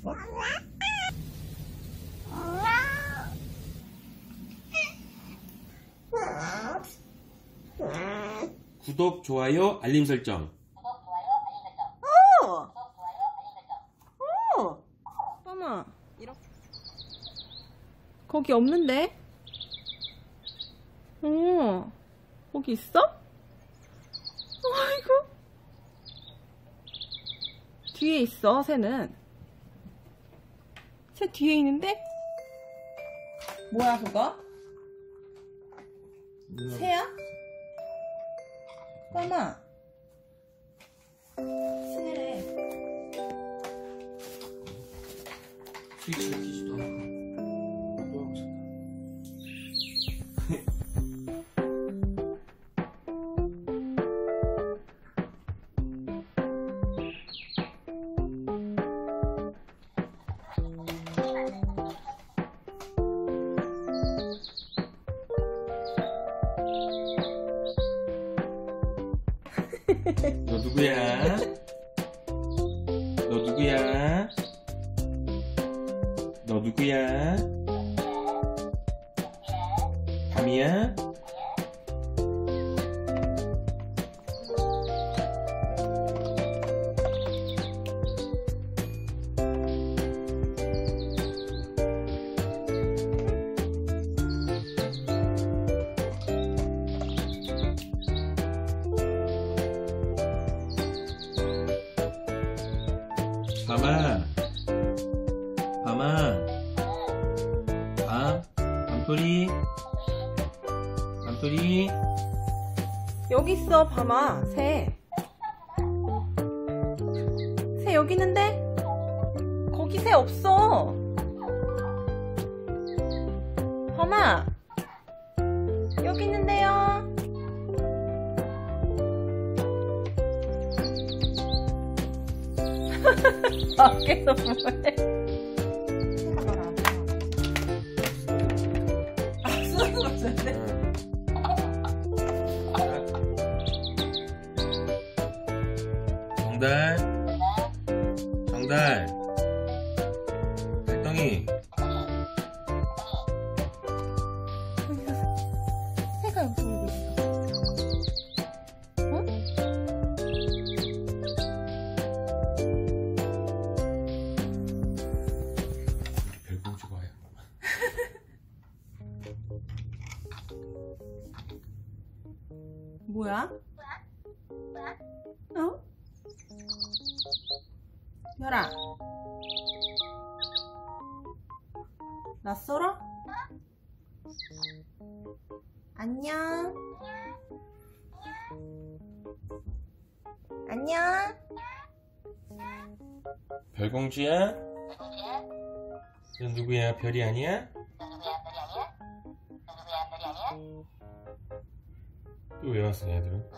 있어? 구독, 좋아요, 알림 설정. 잠깐만. 거기 없는데? 거기 있어? 아이고. 뒤에 있어, 새는. 새 뒤에 있는데? 뭐야, 그거? 새야? 까마. 새래. 스위치를 키지도 않고 또 하고 싶다. 너 누구야? 너 누구야? 너 누구야? 밤이야? 밤아, 밤아, 밤토리, 밤토리. 여기 있어, 밤아. 새. 새 여기 있는데? 거기 새 없어. 밤아. 여기 있는데요. 밖에서 뭐해? 쓰러졌네. 정달, 정달, 달덩이. 새가 여기 오고 있어. 어? 별공주가 와요. 뭐야? 어? 별아. 낯설어? 안녕. 안녕. 별공주야? 너 누구야? 별이 아니야? 또 왜 왔어, 얘들은?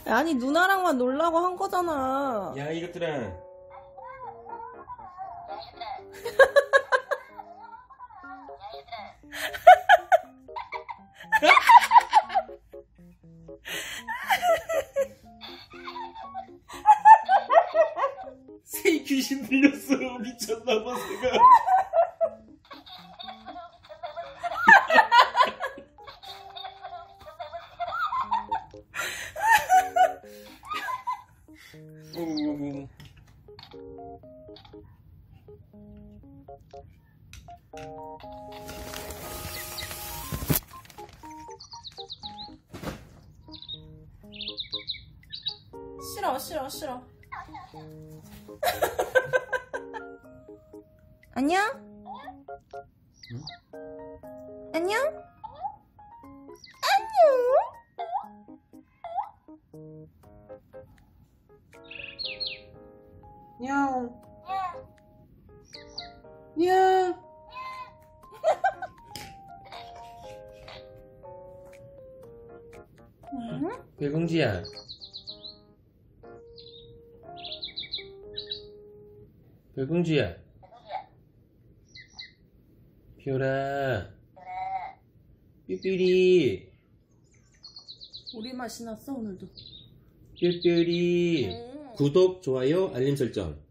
아니, 누나랑만 놀라고 한 거잖아. 야, 이것들아. 새 귀신 들렸어. 미쳤나봐, 새가. 싫어, 싫어, 싫어. 안녕? 응? 안녕? 안녕? 야옹. 야. 별공주야. 별공주야. 별아. 삐삐리. 우리 맛이 났어 오늘도. 뾰뾰리. 구독, 좋아요, 알림 설정.